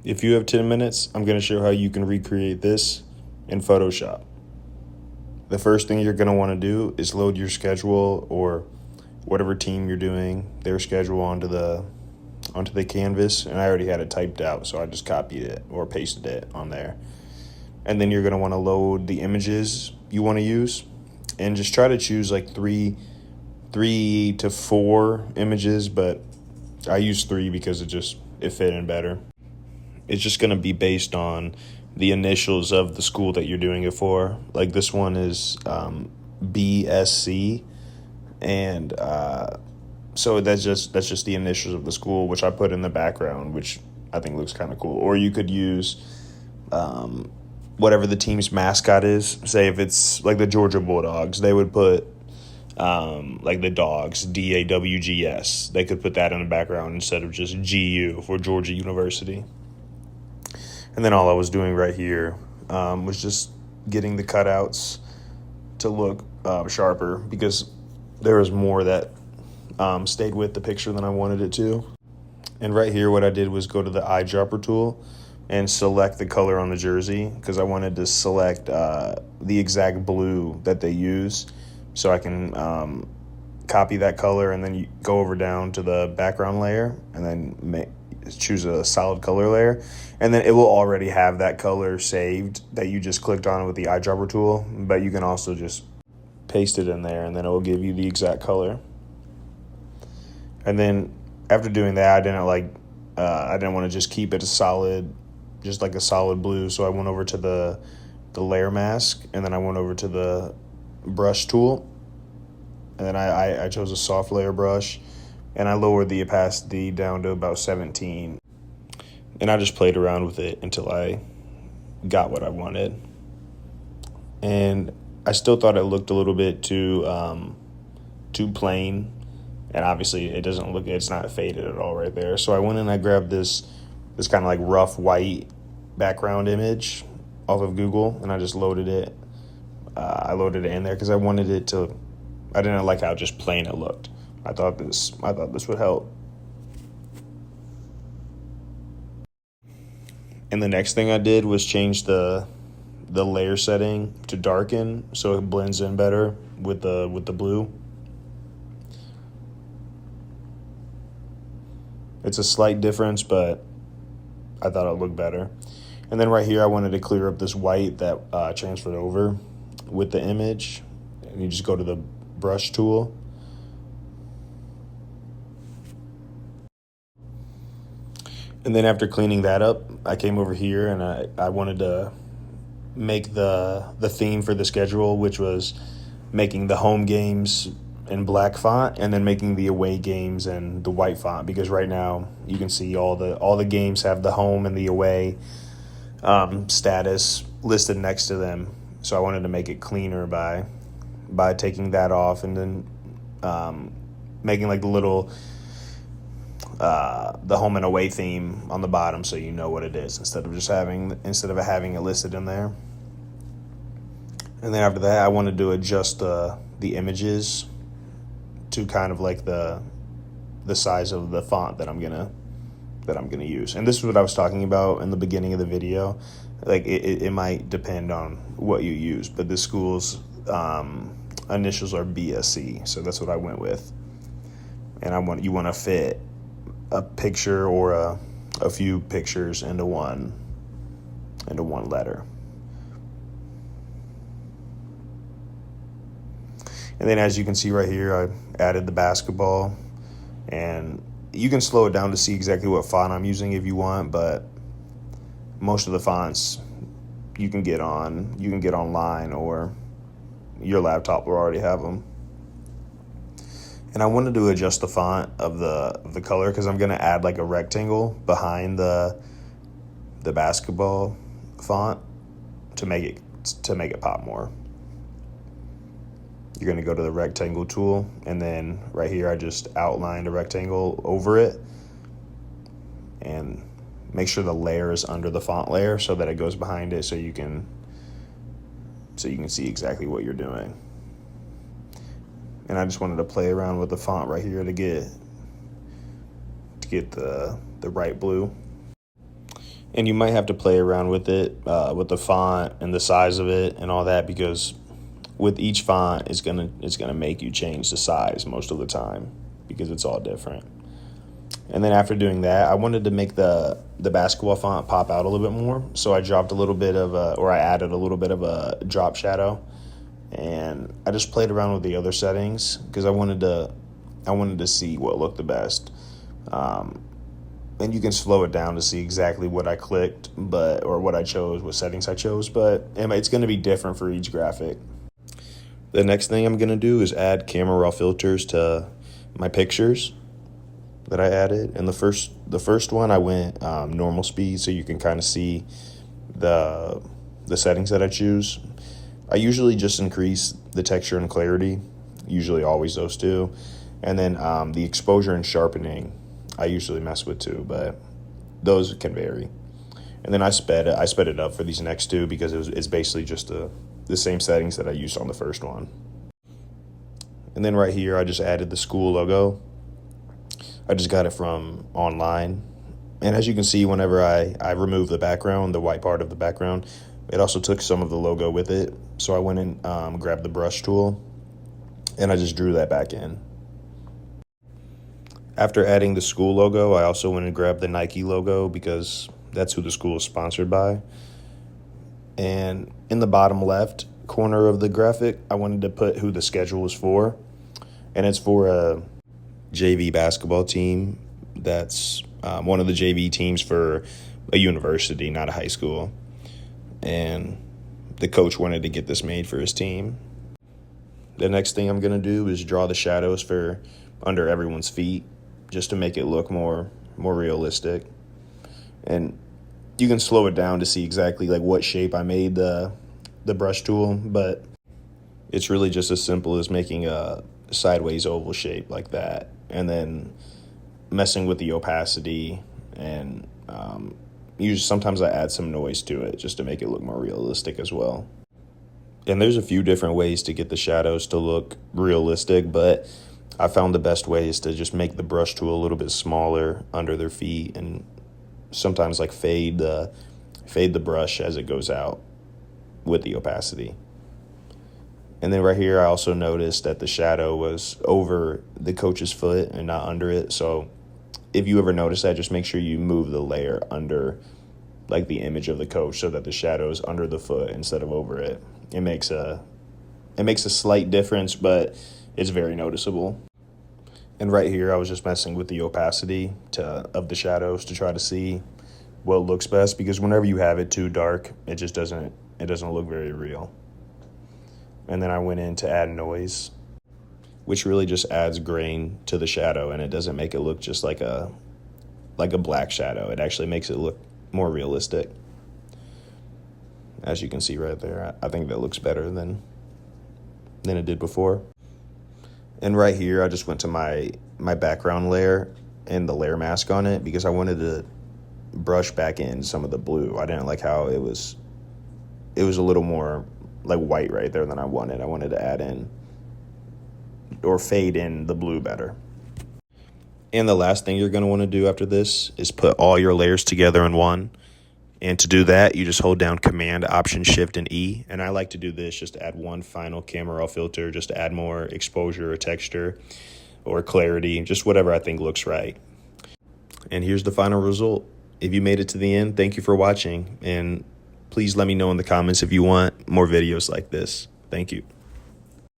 If you have 10 minutes, I'm going to show how you can recreate this in Photoshop. The first thing you're going to want to do is load your schedule or whatever team you're doing, their schedule onto the canvas, and I already had it typed out, so I just copied it or pasted it on there. And then you're going to want to load the images you want to use, and just try to choose like three to four images, but I use three because it fit in better. It's just going to be based on the initials of the school that you're doing it for. Like this one is BSC, and so that's just the initials of the school, which I put in the background, which I think looks kind of cool. Or you could use whatever the team's mascot is. Say if it's like the Georgia Bulldogs, they would put like the dogs, DAWGS. They could put that in the background instead of just GU for Georgia University. And then all I was doing right here was just getting the cutouts to look sharper, because there was more that stayed with the picture than I wanted it to. And right here, what I did was go to the eyedropper tool and select the color on the jersey, because I wanted to select the exact blue that they use, so I can copy that color and then you go over down to the background layer and then choose a solid color layer, and then it will already have that color saved that you just clicked on with the eyedropper tool, but you can also just paste it in there and then it will give you the exact color. And then after doing that, I didn't want to just keep it just like a solid blue, so I went over to the layer mask, and then I went over to the brush tool, and then I chose a soft layer brush, and I lowered the opacity down to about 17, and I just played around with it until I got what I wanted. And I still thought it looked a little bit too plain, and obviously it's not faded at all right there. So I went and I grabbed this kind of like rough white background image off of Google, and I just loaded it. I loaded it in there because I didn't like how just plain it looked. I thought this would help. And the next thing I did was change the layer setting to darken so it blends in better with the blue. It's a slight difference, but I thought it looked better. And then right here, I wanted to clear up this white that transferred over with the image. And you just go to the brush tool. And then after cleaning that up, I came over here and I wanted to make the theme for the schedule, which was making the home games in black font and then making the away games in the white font, because right now you can see all the games have the home and the away status listed next to them. So I wanted to make it cleaner by taking that off, and then making like the little the home and away theme on the bottom, so you know what it is instead of having it listed in there. And then after that, I wanted to adjust the images to kind of like the size of the font that I'm gonna use. And this is what I was talking about in the beginning of the video. Like it might depend on what you use, but the school's initials are BSC, so that's what I went with. And you want to fit a picture or a few pictures into one letter. And then as you can see right here, I added the basketball, and you can slow it down to see exactly what font I'm using if you want, but most of the fonts you can get online, or your laptop will already have them. And I wanted to adjust the font of the color because I'm going to add like a rectangle behind the basketball font to make it pop more. You're going to go to the rectangle tool, and then right here I just outlined a rectangle over it, and make sure the layer is under the font layer so that it goes behind it, so you can see exactly what you're doing. And I just wanted to play around with the font right here to get the right blue. And you might have to play around with it, with the font and the size of it and all that, because with each font it's gonna make you change the size most of the time because it's all different. And then after doing that, I wanted to make the basketball font pop out a little bit more, so I dropped a little bit of or I added a little bit of a drop shadow, and I just played around with the other settings because I wanted to see what looked the best. And you can slow it down to see exactly what I clicked, or what I chose, what settings I chose, but it's going to be different for each graphic. The next thing I'm going to do is add camera raw filters to my pictures that I added. And the first one I went normal speed, so you can kind of see the settings that I choose. I usually just increase the texture and clarity, usually always those two. And then the exposure and sharpening I usually mess with too, but those can vary. And then I sped it up for these next two because it's basically just the same settings that I used on the first one. And then right here, I just added the school logo. I just got it from online. And as you can see, whenever I removed the background, the white part of the background, it also took some of the logo with it. So I went and grabbed the brush tool, and I just drew that back in. After adding the school logo, I also went and grabbed the Nike logo because that's who the school is sponsored by. And in the bottom left corner of the graphic, I wanted to put who the schedule was for. And it's for a JV basketball team that's one of the JV teams for a university, not a high school. And the coach wanted to get this made for his team. The next thing I'm going to do is draw the shadows for under everyone's feet, just to make it look more realistic. And you can slow it down to see exactly like what shape I made the brush tool, but it's really just as simple as making a sideways oval shape like that, and then messing with the opacity, and usually sometimes I add some noise to it just to make it look more realistic as well. And there's a few different ways to get the shadows to look realistic, but I found the best way is to just make the brush tool a little bit smaller under their feet, and sometimes like fade the brush as it goes out with the opacity. And then right here, I also noticed that the shadow was over the coach's foot and not under it. So if you ever notice that, just make sure you move the layer under like the image of the coach so that the shadow is under the foot instead of over it. It makes a slight difference, but it's very noticeable. And right here, I was just messing with the opacity of the shadows to try to see what looks best, because whenever you have it too dark, it doesn't look very real. And then I went in to add noise, which really just adds grain to the shadow, and it doesn't make it look just like a black shadow. It actually makes it look more realistic. As you can see right there, I think that looks better than it did before. And right here, I just went to my background layer and the layer mask on it because I wanted to brush back in some of the blue. I didn't like how it was a little more like white right there than I wanted. I wanted to add in or fade in the blue better. And the last thing you're going to want to do after this is put all your layers together in one. And to do that, you just hold down Command, Option, Shift, and E. And I like to do this just to add one final camera raw filter, just to add more exposure or texture or clarity, just whatever I think looks right. And here's the final result. If you made it to the end, thank you for watching. And please let me know in the comments if you want more videos like this. Thank you.